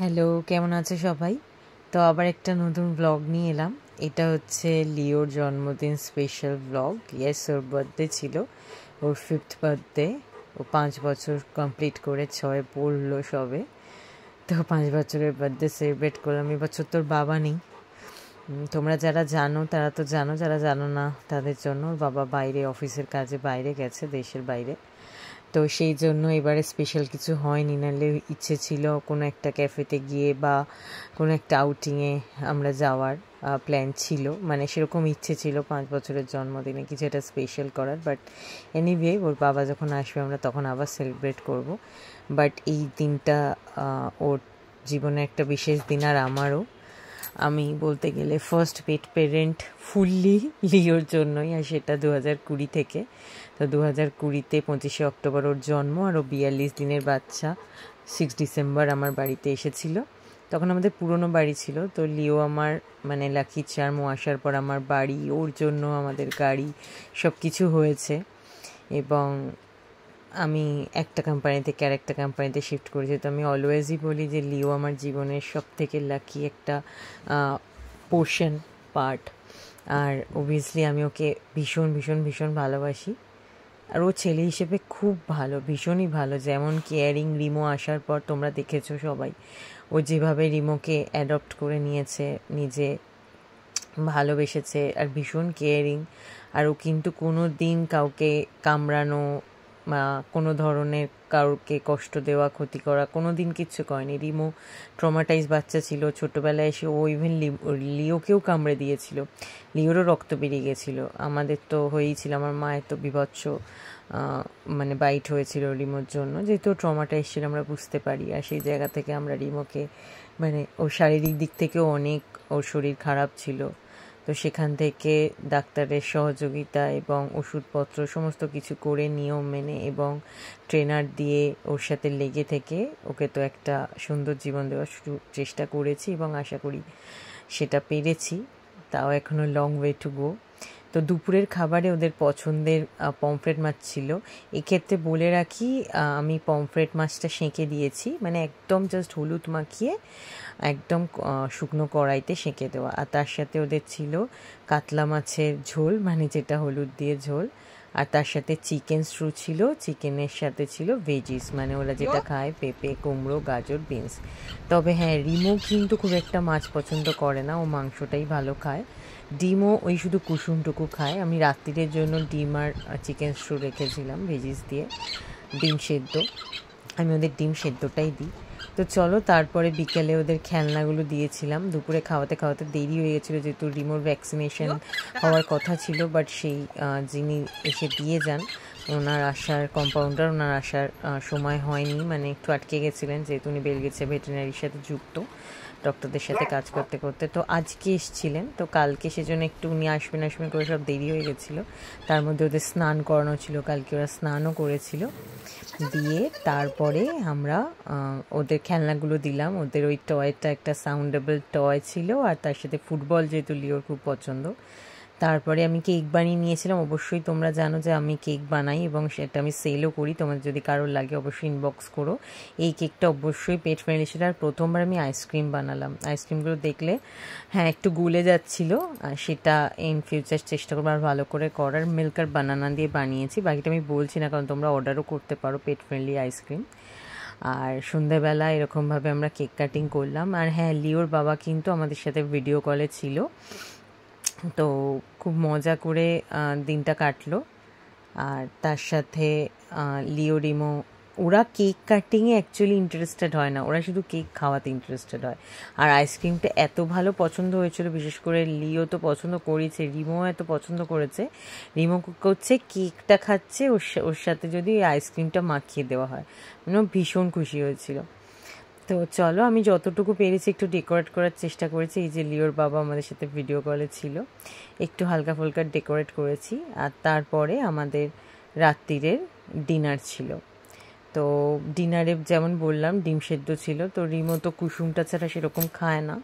Hello, কেমন আছে সবাই? তো আবার একটা নতুন ব্লগ নিয়ে এলাম। এটা হচ্ছে লিওর জন্মদিন স্পেশাল ব্লগ। ইয়েস, ওর বার্থডে ছিল, ওর 5th বার্থডে। ও 5 বছর কমপ্লিট করে 6 পড়লো সবে। তো 5 বছরের বার্থডে সেলিব্রেট করলাম। এবছর তোর বাবা নেই। তোমরা যারা জানো তারা তো জানো, যারা জানো না তাদের জন্য ওর বাবা বাইরে অফিসের কাজে বাইরে গেছে, দেশের বাইরে। তো সেই জন্য এবারে স্পেশাল কিছু হয়নি, নাহলে ইচ্ছে ছিল কোনো একটা ক্যাফেতে গিয়ে বা কোনো একটা আউটিংয়ে আমরা যাওয়ার প্ল্যান ছিল, মানে সেরকম ইচ্ছে ছিল 5 বছরের জন্মদিনে কিছু একটা স্পেশাল করার। বাট এনিওয়ে, ওর বাবা যখন আসবে আমরা তখন আবার সেলিব্রেট করব। বাট এই দিনটা ওর জীবনে একটা বিশেষ দিন, আর আমারও। আমি বলতে গেলে ফার্স্ট পেট পেরেন্ট ফুললি লিওর জন্যই, আর সেটা 2020 থেকে। তো 2020-তে 25শে অক্টোবর ওর জন্ম, আর ও 42 দিনের বাচ্চা 6 ডিসেম্বর আমার বাড়িতে এসেছিল। তখন আমাদের পুরনো বাড়ি ছিল। তো লিও আমার মানে লাকি চার্ম, ও আসার পর আমার বাড়ি, ওর জন্য আমাদের গাড়ি, সব কিছু হয়েছে। এবং আমি একটা কোম্পানি থেকে আর একটা কোম্পানিতে শিফট করেছি। তো আমি অলওয়েজই বলি যে লিও আমার জীবনের সব থেকে লাকি একটা পোর্শন, পার্ট। আর অবভিয়াসলি আমি ওকে ভীষণ ভীষণ ভীষণ ভালোবাসি। আর ও ছেলে হিসেবে খুব ভালো, ভীষণই ভালো। যেমন কেয়ারিং, রিমো আসার পর তোমরা দেখেছো সবাই, ও যেভাবে রিমোকে অ্যাডপ্ট করে নিয়েছে, নিজে ভালোবেসেছে, আর ভীষণ কেয়ারিং। আর ও কিন্তু কোনো দিন কাউকে কামড়ানো বা কোনো ধরনের কাউকে কষ্ট দেওয়া, ক্ষতি করা কোনো দিন কিচ্ছু করেনি। রিমো ট্রমাটাইজ বাচ্চা ছিল, ছোটোবেলায় এসে ও ইভেন লিওকেও কামড়ে দিয়েছিল, লিওরও রক্ত বেরিয়ে গেছিলো। আমাদের তো হয়েই ছিল, আমার মায়ের তো বিভৎস মানে বাইট হয়েছিল রিমোর জন্য, যেহেতু ট্রমাটাইজ ছিল আমরা বুঝতে পারি। আর সেই জায়গা থেকে আমরা রিমোকে মানে ওর শারীরিক দিক থেকেও অনেক, ওর শরীর খারাপ ছিল। তো সেখান থেকে ডাক্তারের সহযোগিতা এবং ওষুধপত্র সমস্ত কিছু করে নিয়ম মেনে এবং ট্রেনার দিয়ে ওর সাথে লেগে থেকে ওকে তো একটা সুন্দর জীবন দেওয়ার চেষ্টা করেছি এবং আশা করি সেটা পেরেছি। তাও এখনও লং ওয়ে টু গো। তো দুপুরের খাবারে ওদের পছন্দের পমফ্রেট মাছ ছিল। এক্ষেত্রে বলে রাখি, আমি পমফ্রেট মাছটা সেঁকে দিয়েছি, মানে একদম জাস্ট হলুদ মাখিয়ে একদম শুকনো কড়াইতে সেঁকে দেওয়া। আর তার সাথে ওদের ছিল কাতলা মাছের ঝোল, মানে যেটা হলুদ দিয়ে ঝোল। আর তার সাথে চিকেন স্ট্রু ছিল, চিকেনের সাথে ছিল ভেজিস, মানে ওরা যেটা খায় পেঁপে, কুমড়ো, গাজর, বিনস। তবে হ্যাঁ, রিমো কিন্তু খুব একটা মাছ পছন্দ করে না, ও মাংসটাই ভালো খায়। ডিমও ওই শুধু কুসুমটুকু খায়। আমি রাত্রিরের জন্য ডিম আর চিকেন স্ট্রু রেখেছিলাম ভেজিস দিয়ে, ডিম সেদ্ধ। আমি ওদের ডিম সেদ্ধটাই দিই। তো চলো, তারপরে বিকেলে ওদের খেলনাগুলো দিয়েছিলাম। দুপুরে খাওয়াতে খাওয়াতে দেরি হয়ে গেছিলো, যেহেতু রিমোর ভ্যাকসিনেশন হওয়ার কথা ছিল। বাট সেই যিনি এসে দিয়ে যান, ওনার আসার কম্পাউন্ডার, ওনার আসার সময় হয়নি, মানে একটু আটকে গেছিলেন, যেহেতু উনি বেলগেছে ভেটেরিনারির সাথে যুক্ত, ডক্টরদের সাথে কাজ করতে করতে। তো আজকে এসছিলেন, তো কালকে সেজন্য একটু উনি আসবেন করে সব দেরি হয়ে গেছিলো। তার মধ্যে ওদের স্নান করানো ছিল, কালকে ওরা স্নানও করেছিল। দিয়ে তারপরে আমরা ওদের খেলনাগুলো দিলাম। ওদের ওই টয়টা একটা সাউন্ডেবল টয় ছিল, আর তার সাথে ফুটবল, যেহেতু লিওর খুব পছন্দ। তারপরে আমি কেক বানিয়ে নিয়েছিলাম। অবশ্যই তোমরা জানো যে আমি কেক বানাই এবং সেটা আমি সেলও করি। তোমাদের যদি কারোর লাগে অবশ্যই ইনবক্স করো। এই কেকটা অবশ্যই পেট ফ্রেন্ডলি ছিল। আর প্রথমবার আমি আইসক্রিম বানালাম। আইসক্রিমগুলো দেখলে হ্যাঁ একটু গুলে যাচ্ছিলো, সেটা ইন ফিউচার চেষ্টা করবো আর ভালো করে করার। মিল্ক আর বানানা দিয়ে বানিয়েছি, বাকিটা আমি বলছি না, কারণ তোমরা অর্ডারও করতে পারো পেট ফ্রেন্ডলি আইসক্রিম। আর সন্ধ্যাবেলা এরকমভাবে আমরা কেক কাটিং করলাম। আর হ্যাঁ, লিওর বাবা কিন্তু আমাদের সাথে ভিডিও কলে ছিল, তো খুব মজা করে দিনটা কাটলো। আর তার সাথে লিও, রিমো, ওরা কেক কাটিংয়ে অ্যাকচুয়ালি ইন্টারেস্টেড হয় না, ওরা শুধু কেক খাওয়াতে ইন্টারেস্টেড হয়। আর আইসক্রিমটা এত ভালো পছন্দ হয়েছিল, বিশেষ করে লিও তো পছন্দ করেছে, রিমোও এত পছন্দ করেছে। রিমো করছে কেকটা খাচ্ছে, ওর সাথে যদি আইসক্রিমটা মাখিয়ে দেওয়া হয়, মানে ভীষণ খুশি হয়েছিল। তো চলো, আমি যতটুকু পেরেছি একটু ডেকোরেট করার চেষ্টা করেছি। এই যে লিওর বাবা আমাদের সাথে ভিডিও কলে ছিল, একটু হালকা ফুলকা ডেকোরেট করেছি। আর তারপরে আমাদের রাত্রিরের ডিনার ছিল। তো ডিনারে যেমন বললাম ডিম সেদ্ধ ছিল, তো রিমো তো কুসুমটা ছাড়া সেরকম খায় না।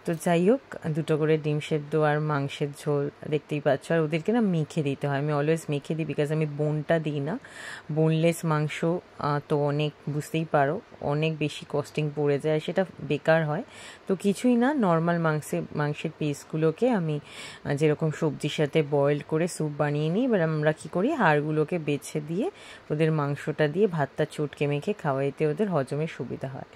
তো যাই হোক, দুটো করে ডিম সেদ্ধ আর মাংসের ঝোল দেখতেই পাচ্ছ। আর ওদেরকে না মেখে দিতে হয়, আমি অলওয়েজ মেখে দিই, বিকজ আমি বোনটা দিই না। বোনলেস মাংস তো অনেক, বুঝতেই পারো, অনেক বেশি কস্টিং পড়ে যায়, সেটা বেকার হয়। তো কিছুই না, নর্মাল মাংসের পিসগুলোকে আমি যেরকম সবজির সাথে বয়েল করে স্যুপ বানিয়ে নিই। এবার আমরা কী করি, হাড়গুলোকে বেছে দিয়ে ওদের মাংসটা দিয়ে ভাতটা চটকে মেখে খাওয়াইতে ওদের হজমের সুবিধা হয়।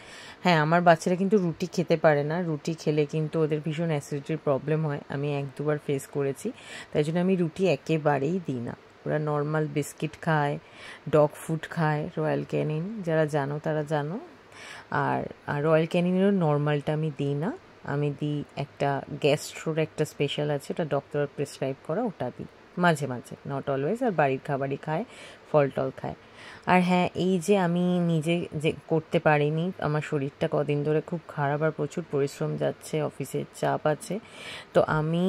হ্যাঁ, আমার বাচ্চারা কিন্তু রুটি খেতে পারে না, রুটি খেলে কিন্তু ওদের ভীষণ অ্যাসিডিটির প্রবলেম হয়, আমি 1-2বার ফেস করেছি। তাই জন্য আমি রুটি একেবারেই দিই না। ওরা নর্মাল বিস্কিট খায়, ডগ ফুড খায়, রয়্যাল ক্যানিন, যারা জানো তারা জানো। আর রয়্যাল ক্যানিনেরও নর্মালটা আমি দিই না, আমি দিই একটা গ্যাস্ট্রোর একটা স্পেশাল আছে, ওটা ডক্টর প্রেসক্রাইব করা, ওটা দিই মাঝে মাঝে, নট অলওয়েজ। আর বাড়ির খাবারই খায়, ফল টল খায়। আর হ্যাঁ, এই যে আমি নিজে যে করতে পারিনি, আমার শরীরটা কদিন ধরে খুব খারাপ আর প্রচুর পরিশ্রম যাচ্ছে, অফিসের চাপ আছে। তো আমি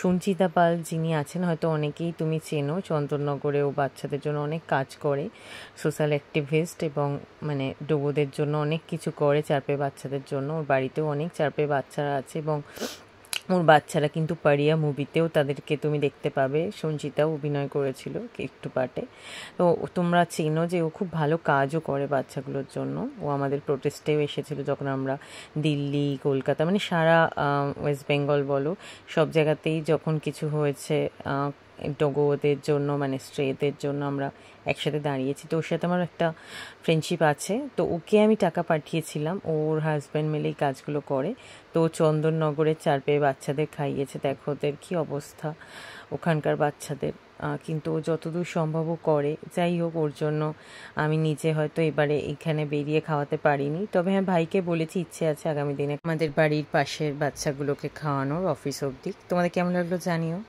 সঞ্চিতা পাল যিনি আছেন, হয়তো অনেকেই তুমি চেনো, চন্দননগরে ও বাচ্চাদের জন্য অনেক কাজ করে, সোশ্যাল অ্যাক্টিভিস্ট, এবং মানে ডোগোদের জন্য অনেক কিছু করে, 4 পায়ে বাচ্চাদের জন্য। ওর বাড়িতেও অনেক 4 পায়ে বাচ্চারা আছে, এবং ওর বাচ্চারা কিন্তু পারিয়া মুভিতেও তাদেরকে তুমি দেখতে পাবে, সঞ্চিতাও অভিনয় করেছিল একটু পার্টে। তো তোমরা চেনো যে ও খুব ভালো কাজও করে বাচ্চাগুলোর জন্য। ও আমাদের প্রোটেস্টেও এসেছিল যখন আমরা দিল্লি, কলকাতা, মানে সারা ওয়েস্ট বেঙ্গল বলো, সব জায়গাতেই যখন কিছু হয়েছে ডগোদের জন্য, মানে স্ট্রেদের জন্য, আমরা একসাথে দাঁড়িয়েছি। তো ওর সাথে আমার একটা ফ্রেন্ডশিপ আছে। তো ওকে আমি টাকা পাঠিয়েছিলাম, ওর হাজব্যান্ড মিলেই কাজগুলো করে। তো চন্দননগরের 4 পায়ে বাচ্চাদের খাইয়েছে, দেখো ওদের কী অবস্থা ওখানকার বাচ্চাদের। কিন্তু ও যতদূর সম্ভবও করে। যাই হোক, ওর জন্য আমি নিজে হয়তো এবারে এখানে বেরিয়ে খাওয়াতে পারিনি, তবে হ্যাঁ, ভাইকে বলেছি, ইচ্ছে আছে আগামী দিনে আমাদের বাড়ির পাশের বাচ্চাগুলোকে খাওয়ানোর, অফিস অবধি। তোমাদের কেমন লাগলো জানিও।